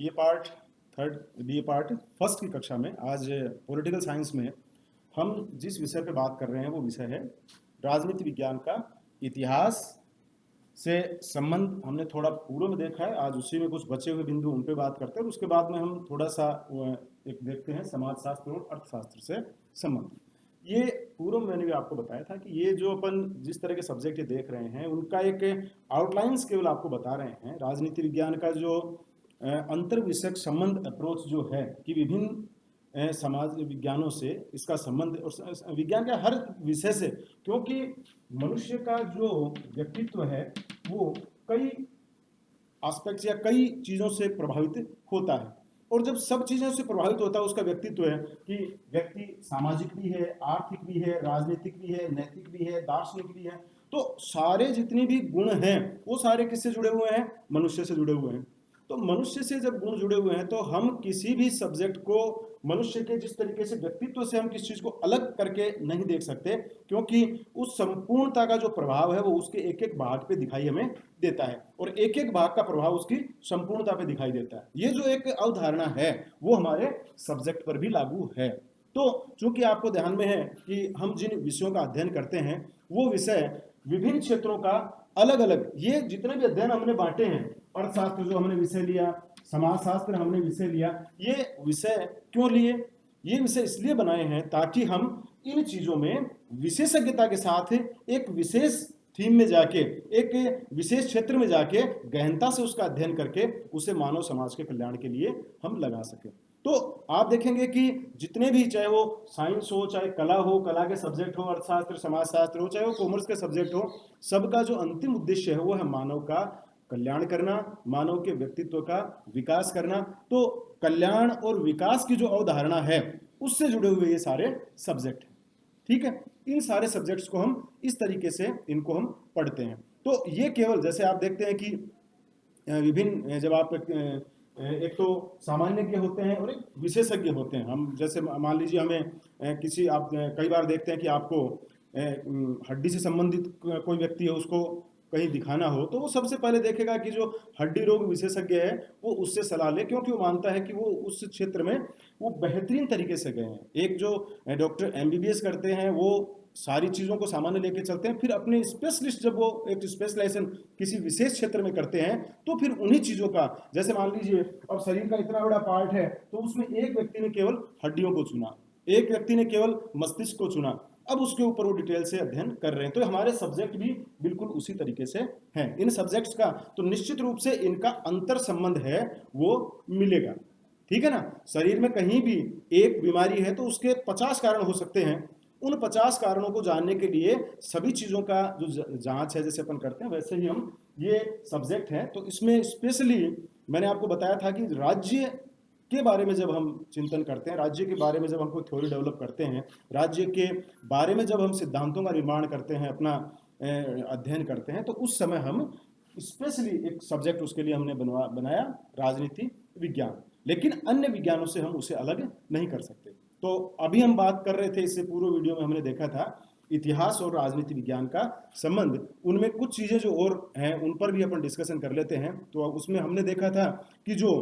BA part BA part first की कक्षा में आज पॉलिटिकल साइंस में हम जिस विषय पे बात कर रहे हैं वो विषय है राजनीति विज्ञान का इतिहास से संबंध। हमने थोड़ा पूर्व में देखा है, आज उसी में कुछ बचे हुए बिंदु उन पे बात करते हैं और उसके बाद में हम थोड़ा सा एक देखते हैं समाजशास्त्र और अर्थशास्त्र से संबंध। ये पूर्व में मैंने भी आपको बताया था कि ये जो अपन जिस तरह के सब्जेक्ट ये देख रहे हैं उनका एक आउटलाइंस केवल आपको बता रहे हैं। राजनीति विज्ञान का जो अंतर विषयक संबंध अप्रोच जो है कि विभिन्न समाज विज्ञानों से इसका संबंध और विज्ञान के हर विषय से, क्योंकि मनुष्य का जो व्यक्तित्व है वो कई एस्पेक्ट्स या कई चीज़ों से प्रभावित होता है। और जब सब चीज़ों से प्रभावित होता है उसका व्यक्तित्व है कि व्यक्ति सामाजिक भी है, आर्थिक भी है, राजनीतिक भी है, नैतिक भी है, दार्शनिक भी है। तो सारे जितने भी गुण हैं वो सारे किससे जुड़े हुए हैं? मनुष्य से जुड़े हुए हैं। तो मनुष्य से जब गुण जुड़े हुए हैं तो हम किसी भी सब्जेक्ट को मनुष्य के जिस तरीके से व्यक्तित्व से हम किस चीज को अलग करके नहीं देख सकते, क्योंकि उस संपूर्णता का जो प्रभाव है वो उसके एक एक भाग पे दिखाई हमें देता है और एक एक भाग का प्रभाव उसकी संपूर्णता पे दिखाई देता है। ये जो एक अवधारणा है वो हमारे सब्जेक्ट पर भी लागू है। तो चूंकि आपको ध्यान में है कि हम जिन विषयों का अध्ययन करते हैं वो विषय विभिन्न क्षेत्रों का अलग अलग, ये जितने भी अध्ययन हमने बांटे हैं, अर्थशास्त्र जो हमने विषय लिया, समाजशास्त्र हमने विषय लिया, ये विषय क्यों लिए? ये विषय इसलिए बनाए हैं ताकि हम इन चीजों में विशेषज्ञता के साथ एक विशेष थीम में जाके, एक विशेष क्षेत्र में जाके गहनता से उसका अध्ययन करके उसे मानव समाज के कल्याण के लिए हम लगा सके। तो आप देखेंगे कि जितने भी, चाहे वो साइंस हो, चाहे कला हो, कला के सब्जेक्ट हो, अर्थशास्त्र समाजशास्त्र हो, चाहे वो कॉमर्स के सब्जेक्ट हो, सबका जो अंतिम उद्देश्य है वो है मानव का कल्याण करना, मानव के व्यक्तित्व का विकास करना। तो कल्याण और विकास की जो अवधारणा है उससे जुड़े हुए ये सारे सब्जेक्ट हैं। ठीक है, इन सारे सब्जेक्ट्स को हम इस तरीके से इनको हम पढ़ते हैं। तो ये केवल जैसे आप देखते हैं कि विभिन्न, जब आप एक तो सामान्यज्ञ होते हैं और एक विशेषज्ञ होते हैं। हम जैसे मान लीजिए हमें किसी, आप कई बार देखते हैं कि आपको हड्डी से संबंधित कोई व्यक्ति है उसको कहीं दिखाना हो तो वो सबसे पहले देखेगा कि जो हड्डी रोग विशेषज्ञ है वो उससे सलाह ले, क्योंकि वो मानता है कि वो उस क्षेत्र में वो बेहतरीन तरीके से गए हैं। एक जो डॉक्टर एमबीबीएस करते हैं वो सारी चीज़ों को सामान्य लेके चलते हैं, फिर अपने स्पेशलिस्ट जब वो एक स्पेशलाइजेशन किसी विशेष क्षेत्र में करते हैं तो फिर उन्हीं चीज़ों का, जैसे मान लीजिए अब शरीर का इतना बड़ा पार्ट है तो उसमें एक व्यक्ति ने केवल हड्डियों को चुना, एक व्यक्ति ने केवल मस्तिष्क को चुना, अब उसके ऊपर वो डिटेल से अध्ययन कर रहे हैं। तो हमारे सब्जेक्ट भी बिल्कुल उसी तरीके से हैं। इन सब्जेक्ट्स का तो निश्चित रूप से इनका अंतर संबंध है वो मिलेगा। ठीक है ना, शरीर में कहीं भी एक बीमारी है तो उसके 50 कारण हो सकते हैं। उन 50 कारणों को जानने के लिए सभी चीज़ों का जो जांच है जैसे अपन करते हैं वैसे ही हम ये सब्जेक्ट है। तो इसमें स्पेशली मैंने आपको बताया था कि राज्य के बारे में जब हम चिंतन करते हैं, राज्य के बारे में जब हम कोई थ्योरी डेवलप करते हैं, राज्य के बारे में जब हम सिद्धांतों का निर्माण करते हैं, अपना अध्ययन करते हैं, तो उस समय हम स्पेशली एक सब्जेक्ट उसके लिए हमने बनाया राजनीति विज्ञान। लेकिन अन्य विज्ञानों से हम उसे अलग नहीं कर सकते। तो अभी हम बात कर रहे थे, इससे पूर्व वीडियो में हमने देखा था इतिहास और राजनीति विज्ञान का संबंध। उनमें कुछ चीज़ें जो और हैं उन पर भी अपन डिस्कशन कर लेते हैं। तो उसमें हमने देखा था कि जो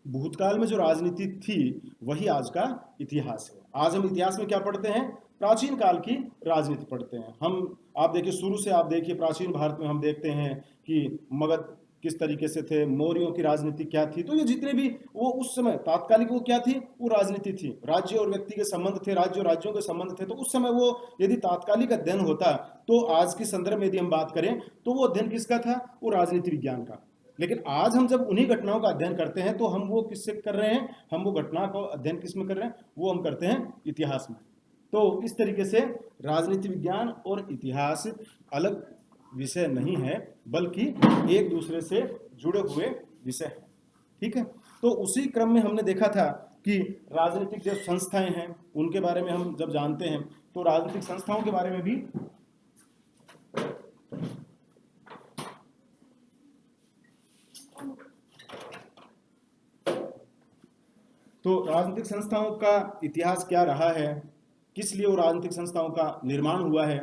भूतकाल में जो राजनीति थी वही आज का इतिहास है। आज हम इतिहास में क्या पढ़ते हैं? प्राचीन काल की राजनीति पढ़ते हैं हम। आप देखिए, शुरू से आप देखिए, प्राचीन भारत में हम देखते हैं कि मगध किस तरीके से थे, मौर्यों की राजनीति क्या थी। तो ये जितने भी वो उस समय तात्कालिक वो क्या थी, वो राजनीति थी। राज्य और व्यक्ति के संबंध थे, राज्य और राज्यों के संबंध थे। तो उस समय वो यदि तात्कालिक अध्ययन होता तो आज के संदर्भ में यदि हम बात करें तो वो अध्ययन किसका था? वो राजनीति विज्ञान का। लेकिन आज हम जब उन्हीं घटनाओं का अध्ययन करते हैं तो हम वो किससे कर रहे हैं? हम वो घटना का अध्ययन किस में कर रहे हैं? वो हम करते हैं इतिहास में। तो इस तरीके से राजनीति विज्ञान और इतिहास अलग विषय नहीं है, बल्कि एक दूसरे से जुड़े हुए विषय हैं। ठीक है, तो उसी क्रम में हमने देखा था कि राजनीतिक जो संस्थाएं हैं उनके बारे में हम जब जानते हैं तो राजनीतिक संस्थाओं के बारे में भी तो राजनीतिक संस्थाओं का इतिहास क्या रहा है, किस लिए वो राजनीतिक संस्थाओं का निर्माण हुआ है।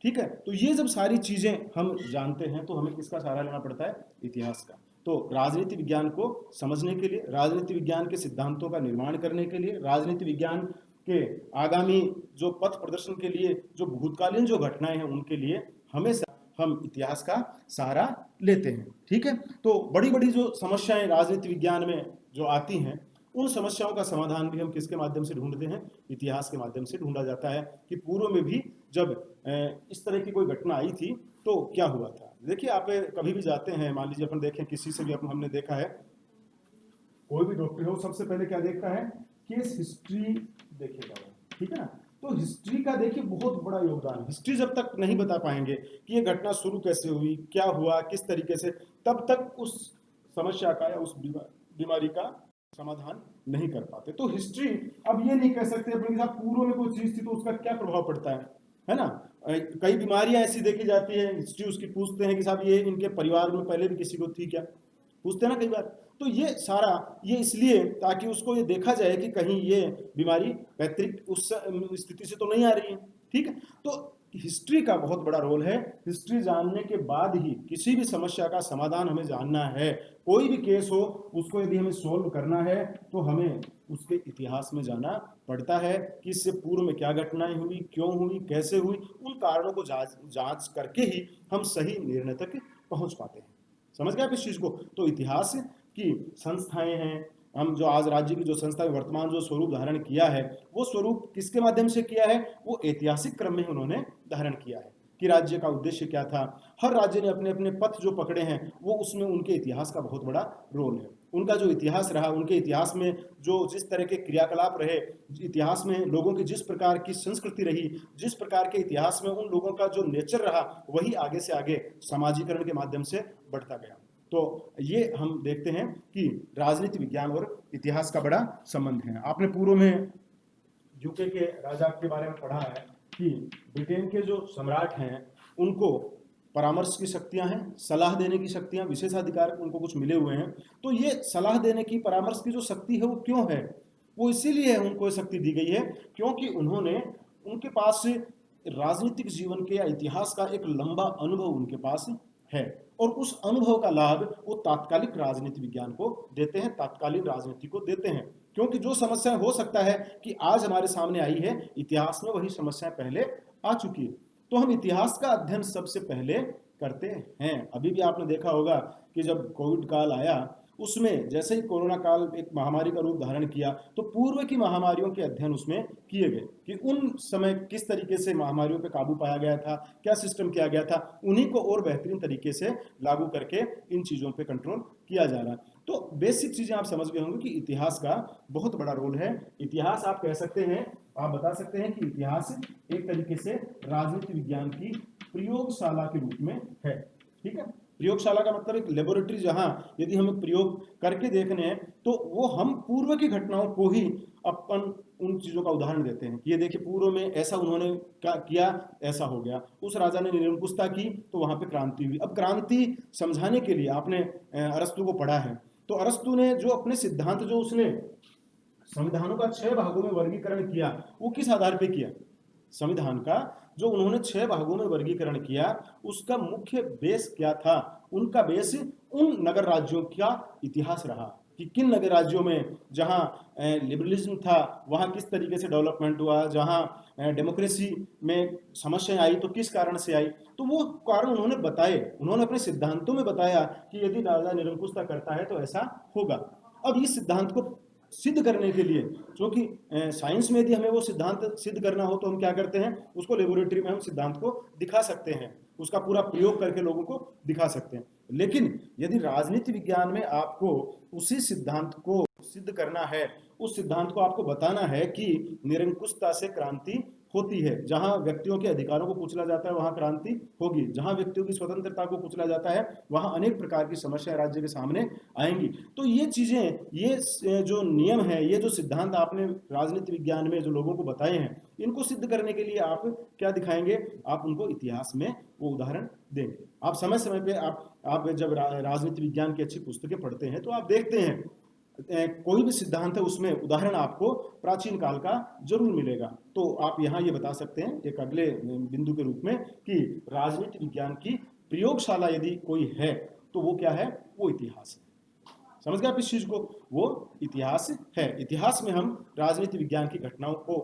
ठीक है, तो ये जब सारी चीजें हम जानते हैं तो हमें किसका सहारा लेना पड़ता है? इतिहास का। तो राजनीति विज्ञान को समझने के लिए, राजनीति विज्ञान के सिद्धांतों का निर्माण करने के लिए, राजनीति विज्ञान के आगामी जो पथ प्रदर्शन के लिए, जो भूतकालीन जो घटनाएं हैं उनके लिए हमेशा हम इतिहास का सहारा लेते हैं। ठीक है, तो बड़ी बड़ी जो समस्याएं राजनीति विज्ञान में जो आती हैं, उन समस्याओं का समाधान भी हम किसके माध्यम से ढूंढते हैं? इतिहास के माध्यम से ढूंढा जाता है कि पूर्व में भी जब इस तरह की कोई घटना आई थी तो क्या हुआ था। देखिए, आप कभी भी जाते हैं, मान लीजिए अपन देखें, किसी से भी हमने देखा है, कोई भी डॉक्टर हो सबसे पहले क्या देखता है? केस हिस्ट्री देखेगा, ठीक है ना। तो हिस्ट्री का देखिए बहुत बड़ा योगदान। हिस्ट्री जब तक नहीं बता पाएंगे कि ये घटना शुरू कैसे हुई, क्या हुआ, किस तरीके से, तब तक उस समस्या का या उस बीमारी का समाधान नहीं कर पाते। तो हिस्ट्री, अब ये नहीं कह सकते अपने साथ पूर्व में कोई चीज थी तो उसका क्या प्रभाव पड़ता है ना। कई बीमारियां ऐसी देखी जाती है, हिस्ट्री उसकी पूछते हैं कि साहब ये इनके परिवार में पहले भी किसी को थी क्या, पूछते हैं ना कई बार। तो ये सारा ये इसलिए ताकि उसको ये देखा जाए कि कहीं ये बीमारी पैतृक उस स्थिति से तो नहीं आ रही है। ठीक है, तो हिस्ट्री का बहुत बड़ा रोल है। हिस्ट्री जानने के बाद ही किसी भी समस्या का समाधान हमें जानना है। कोई भी केस हो, उसको यदि हमें सोल्व करना है तो हमें उसके इतिहास में जाना पड़ता है कि इससे पूर्व में क्या घटनाएं हुई, क्यों हुई, कैसे हुई। उन कारणों को जांच करके ही हम सही निर्णय तक पहुंच पाते हैं। समझ गए आप इस चीज को? तो इतिहास की संस्थाएं हैं, हम जो आज राज्य की जो संस्था वर्तमान जो स्वरूप धारण किया है, वो स्वरूप किसके माध्यम से किया है? वो ऐतिहासिक क्रम में उन्होंने धारण किया है कि राज्य का उद्देश्य क्या था। हर राज्य ने अपने अपने पथ जो पकड़े हैं, वो उसमें उनके इतिहास का बहुत बड़ा रोल है। उनका जो इतिहास रहा, उनके इतिहास में जो जिस तरह के क्रियाकलाप रहे, इतिहास में लोगों की जिस प्रकार की संस्कृति रही, जिस प्रकार के इतिहास में उन लोगों का जो नेचर रहा, वही आगे से आगे समाजीकरण के माध्यम से बढ़ता गया। तो ये हम देखते हैं कि राजनीति विज्ञान और इतिहास का बड़ा संबंध है। आपने पूर्व में यूके के राजा के बारे में पढ़ा है कि ब्रिटेन के जो सम्राट हैं उनको परामर्श की शक्तियां हैं, सलाह देने की शक्तियां, विशेषाधिकार उनको कुछ मिले हुए हैं। तो ये सलाह देने की, परामर्श की जो शक्ति है वो क्यों है? वो इसीलिए उनको शक्ति दी गई है क्योंकि उन्होंने, उनके पास राजनीतिक जीवन के या इतिहास का एक लंबा अनुभव उनके पास है, और उस अनुभव का लाभ वो तात्कालिक राजनीति विज्ञान को देते हैं, तात्कालिक राजनीति को देते हैं। क्योंकि जो समस्या हो सकता है कि आज हमारे सामने आई है, इतिहास में वही समस्याएं पहले आ चुकी है। तो हम इतिहास का अध्ययन सबसे पहले करते हैं। अभी भी आपने देखा होगा कि जब कोविड काल आया, उसमें जैसे ही कोरोना काल एक महामारी का रूप धारण किया, तो पूर्व की महामारियों के अध्ययन उसमें किए गए कि उन समय किस तरीके से महामारियों पर काबू पाया गया था, क्या सिस्टम किया गया था, उन्हीं को और बेहतरीन तरीके से लागू करके इन चीज़ों पे कंट्रोल किया जा रहा है। तो बेसिक चीज़ें आप समझ गए होंगे कि इतिहास का बहुत बड़ा रोल है। इतिहास आप कह सकते हैं, आप बता सकते हैं कि इतिहास एक तरीके से राजनीति विज्ञान की प्रयोगशाला के रूप में है। ठीक है, प्रयोगशाला का मतलब एक लेबोरेटरी, जहां यदि हमें प्रयोग करके देखने हैं तो वो हम पूर्व की घटनाओं को ही अपन उन चीजों का उदाहरण देते हैं कि ये देखिए पूर्व में ऐसा उन्होंने क्या किया, ऐसा हो गया, उस राजा ने निरंकुशता की तो वहां पे क्रांति हुई। अब क्रांति समझाने के लिए आपने अरस्तु को पढ़ा है, तो अरस्तु ने जो अपने सिद्धांत, जो उसने संविधानों का 6 भागों में वर्गीकरण किया, वो किस आधार पर किया? संविधान का जो उन्होंने 6 भागों में वर्गीकरण किया, उसका मुख्य बेस क्या था? उनका बेस उन नगर राज्यों का इतिहास रहा कि किन नगर राज्यों में जहां लिबरलिज्म था वहां किस तरीके से डेवलपमेंट हुआ, जहां डेमोक्रेसी में समस्याएं आई तो किस कारण से आई। तो वो कारण उन्होंने बताए, उन्होंने अपने सिद्धांतों में बताया कि यदि राजा निरंकुशता करता है तो ऐसा होगा। अब इस सिद्धांत को सिद्ध करने के लिए, क्योंकि साइंस में यदि हमें वो सिद्धांत सिद्ध करना हो तो हम क्या करते हैं, उसको लेबोरेटरी में हम सिद्धांत को दिखा सकते हैं, उसका पूरा प्रयोग करके लोगों को दिखा सकते हैं। लेकिन यदि राजनीति विज्ञान में आपको उसी सिद्धांत को सिद्ध करना है, उस सिद्धांत को आपको बताना है कि निरंकुशता से क्रांति होती है, जहां व्यक्तियों के अधिकारों को कुचला जाता है वहां क्रांति होगी, जहां व्यक्तियों की स्वतंत्रता को कुचला जाता है वहां अनेक प्रकार की समस्याएं राज्य के सामने आएंगी। तो ये चीजें, ये जो नियम है, ये जो सिद्धांत आपने राजनीति विज्ञान में जो लोगों को बताए हैं, इनको सिद्ध करने के लिए आप क्या दिखाएंगे? आप उनको इतिहास में वो उदाहरण देंगे। आप समय समय पे आप जब राजनीति विज्ञान की अच्छी पुस्तकें पढ़ते हैं तो आप देखते हैं कोई भी सिद्धांत है उसमें उदाहरण आपको प्राचीन काल का जरूर मिलेगा। तो आप यहाँ ये बता सकते हैं एक अगले बिंदु के रूप में कि राजनीति विज्ञान की प्रयोगशाला यदि कोई है तो वो क्या है, वो इतिहास है। समझ गए आप इस चीज को, वो इतिहास है। इतिहास में हम राजनीति विज्ञान की घटनाओं को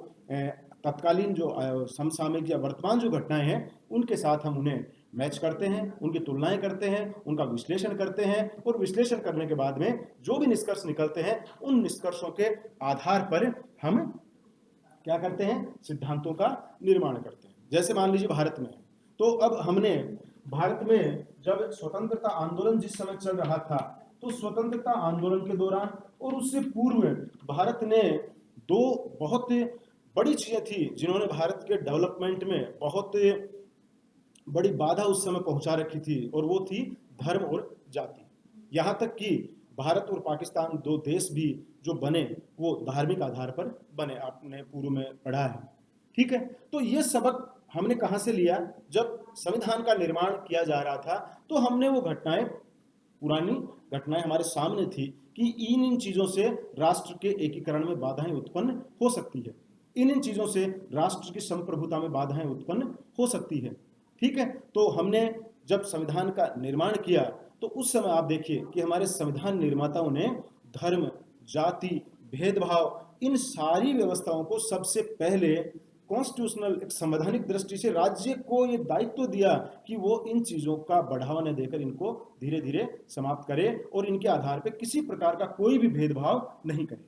तत्कालीन जो समसामयिक या वर्तमान जो घटनाएं हैं उनके साथ हम उन्हें मैच करते हैं, उनकी तुलनाएं करते हैं, उनका विश्लेषण करते हैं, और विश्लेषण करने के बाद में जो भी निष्कर्ष निकलते हैं उन निष्कर्षों के आधार पर हम क्या करते हैं, सिद्धांतों का निर्माण करते हैं। जैसे मान लीजिए भारत में, तो अब हमने भारत में जब स्वतंत्रता आंदोलन जिस समय चल रहा था, तो स्वतंत्रता आंदोलन के दौरान और उससे पूर्व भारत ने दो बहुत बड़ी चीजें थी जिन्होंने भारत के डेवलपमेंट में बहुत बड़ी बाधा उस समय पहुंचा रखी थी, और वो थी धर्म और जाति। यहां तक कि भारत और पाकिस्तान दो देश भी जो बने वो धार्मिक आधार पर बने, आपने पूर्व में पढ़ा है। ठीक है, तो ये सबक हमने कहां से लिया, जब संविधान का निर्माण किया जा रहा था तो हमने वो घटनाएं, पुरानी घटनाएं हमारे सामने थी कि इन चीजों से राष्ट्र के एकीकरण में बाधाएं उत्पन्न हो सकती है, इन चीजों से राष्ट्र की संप्रभुता में बाधाएं उत्पन्न हो सकती है। ठीक है, तो हमने जब संविधान का निर्माण किया तो उस समय आप देखिए कि हमारे संविधान निर्माताओं ने धर्म, जाति, भेदभाव, इन सारी व्यवस्थाओं को सबसे पहले कॉन्स्टिट्यूशनल एक संवैधानिक दृष्टि से राज्य को ये दायित्व दिया कि वो इन चीजों का बढ़ावा न देकर इनको धीरे धीरे समाप्त करे और इनके आधार पर किसी प्रकार का कोई भी भेदभाव नहीं करे।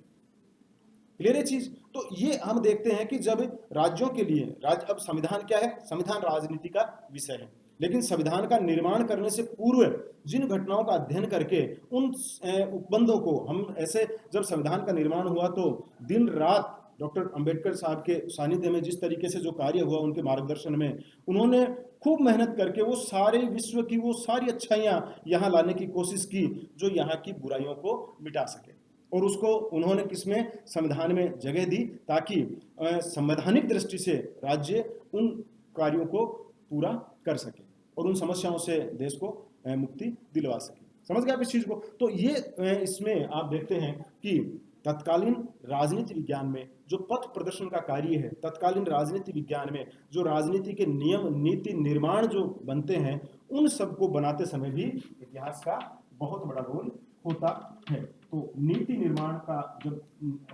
क्लियर है चीज? तो ये हम देखते हैं कि जब राज्यों के लिए अब संविधान क्या है, संविधान राजनीति का विषय है, लेकिन संविधान का निर्माण करने से पूर्व जिन घटनाओं का अध्ययन करके उन उपबंधों को हम ऐसे, जब संविधान का निर्माण हुआ तो दिन रात डॉक्टर अंबेडकर साहब के सानिध्य में जिस तरीके से जो कार्य हुआ, उनके मार्गदर्शन में उन्होंने खूब मेहनत करके वो सारे विश्व की वो सारी अच्छाइयां यहाँ लाने की कोशिश की जो यहाँ की बुराइयों को मिटा सके, और उसको उन्होंने किसमें, संविधान में जगह दी, ताकि संवैधानिक दृष्टि से राज्य उन कार्यों को पूरा कर सके और उन समस्याओं से देश को मुक्ति दिलवा सके। समझ गए आप इस चीज को? तो ये इसमें आप देखते हैं कि तत्कालीन राजनीति विज्ञान में जो पथ प्रदर्शन का कार्य है, तत्कालीन राजनीति विज्ञान में जो राजनीति के नियम, नीति, निर्माण जो बनते हैं, उन सबको बनाते समय भी इतिहास का बहुत बड़ा रोल होता है। तो नीति निर्माण का जब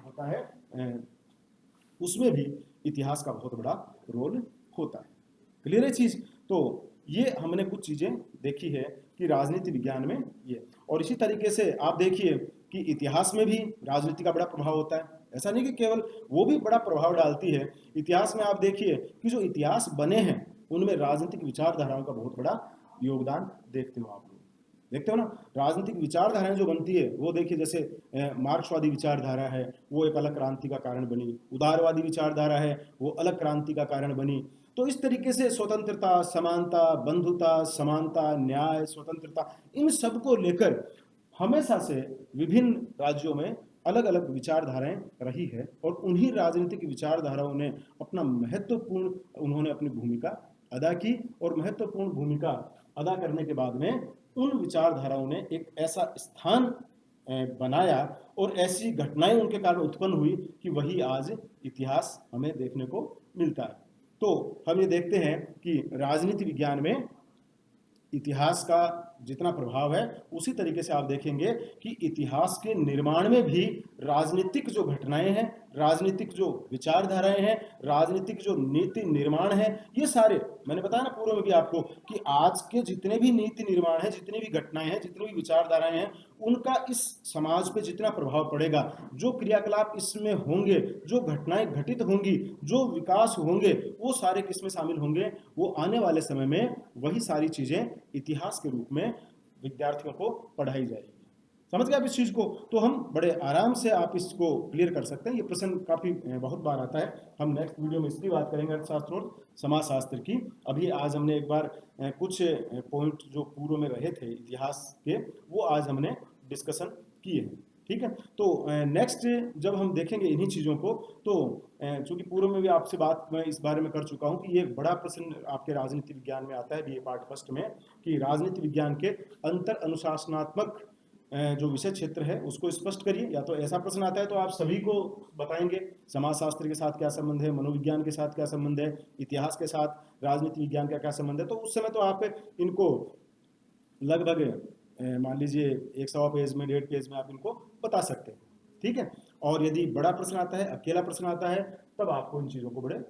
होता है उसमें भी इतिहास का बहुत बड़ा रोल होता है। क्लियर है चीज? तो ये हमने कुछ चीजें देखी है कि राजनीति विज्ञान में ये, और इसी तरीके से आप देखिए कि इतिहास में भी राजनीति का बड़ा प्रभाव होता है। ऐसा नहीं कि केवल वो भी बड़ा प्रभाव डालती है। इतिहास में आप देखिए कि जो इतिहास बने हैं उनमें राजनीतिक विचारधाराओं का बहुत बड़ा योगदान देखते हो आप लोग, देखते हो ना। राजनीतिक विचारधाराएं जो बनती है वो देखिए, जैसे मार्क्सवादी विचारधारा है वो एक अलग क्रांति का कारण बनी, उदारवादी विचारधारा है वो अलग क्रांति का कारण बनी। तो इस तरीके से स्वतंत्रता, समानता, बंधुता, समानता, न्याय, स्वतंत्रता, इन सब को लेकर हमेशा से विभिन्न राज्यों में अलग अलग विचारधाराएं रही है, और उन्हीं राजनीतिक विचारधाराओं ने अपना महत्वपूर्ण, उन्होंने अपनी भूमिका अदा की, और महत्वपूर्ण भूमिका अदा करने के बाद में उन विचारधाराओं ने एक ऐसा स्थान बनाया और ऐसी घटनाएं उनके कारण उत्पन्न हुई कि वही आज इतिहास हमें देखने को मिलता है। तो हम ये देखते हैं कि राजनीति विज्ञान में इतिहास का जितना प्रभाव है, उसी तरीके से आप देखेंगे कि इतिहास के निर्माण में भी राजनीतिक जो घटनाएं हैं, राजनीतिक जो विचारधाराएं हैं, राजनीतिक जो नीति निर्माण है, ये सारे, मैंने बताया ना पूर्व में भी आपको कि आज के जितने भी नीति निर्माण है, जितनी भी घटनाएं हैं, जितनी भी विचारधाराएं हैं, उनका इस समाज पे जितना प्रभाव पड़ेगा, जो क्रियाकलाप इसमें होंगे, जो घटनाएं घटित होंगी, जो विकास होंगे, वो सारे किसमें शामिल होंगे, वो आने वाले समय में वही सारी चीजें इतिहास के रूप में विद्यार्थियों को पढ़ाई जाएगी। समझ गए आप इस चीज को? तो हम बड़े आराम से आप इसको क्लियर कर सकते हैं। ये प्रश्न काफी बहुत बार आता है। हम नेक्स्ट वीडियो में इसकी बात करेंगे, अर्थशास्त्र और समाजशास्त्र की। अभी आज हमने एक बार कुछ पॉइंट जो पूर्व में रहे थे इतिहास के, वो आज हमने डिस्कशन किए हैं। ठीक है, तो नेक्स्ट जब हम देखेंगे इन्हीं चीज़ों को, तो चूंकि पूर्व में भी आपसे बात मैं इस बारे में कर चुका हूं कि ये एक बड़ा प्रश्न आपके राजनीति विज्ञान में आता है बीए पार्ट फर्स्ट में, कि राजनीति विज्ञान के अंतर अनुशासनात्मक जो विषय क्षेत्र है उसको स्पष्ट करिए। या तो ऐसा प्रश्न आता है तो आप सभी को बताएंगे समाजशास्त्र के साथ क्या संबंध है, मनोविज्ञान के साथ क्या संबंध है, इतिहास के साथ राजनीति विज्ञान का क्या संबंध है। तो उस समय तो आप इनको लगभग मान लीजिए 100 पेज में, 1.5 पेज में आप इनको बता सकते हैं, ठीक है। और यदि बड़ा प्रश्न आता है, अकेला प्रश्न आता है, तब आपको इन चीज़ों को बड़े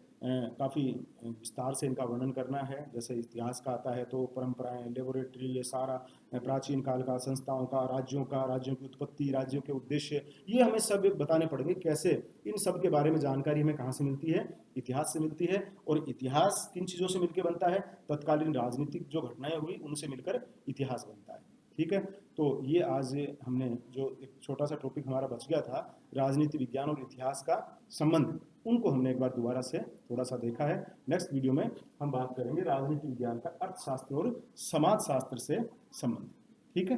काफ़ी विस्तार से इनका वर्णन करना है। जैसे इतिहास का आता है तो परंपराएं, लेबोरेटरी, ये सारा प्राचीन काल का, संस्थाओं का, राज्यों की उत्पत्ति, राज्यों के उद्देश्य, ये हमें सब बताने पड़ेंगे। कैसे इन सब के बारे में जानकारी हमें कहाँ से मिलती है? इतिहास से मिलती है। और इतिहास किन चीज़ों से मिलकर बनता है? तत्कालीन राजनीतिक जो घटनाएं हुई उनसे मिलकर इतिहास बनता है, ठीक है। तो ये आज हमने जो एक छोटा सा टॉपिक हमारा बच गया था, राजनीति विज्ञान और इतिहास का संबंध, उनको हमने एक बार दोबारा से थोड़ा सा देखा है। नेक्स्ट वीडियो में हम बात करेंगे राजनीति विज्ञान का अर्थशास्त्र और समाज शास्त्र से संबंध, ठीक है।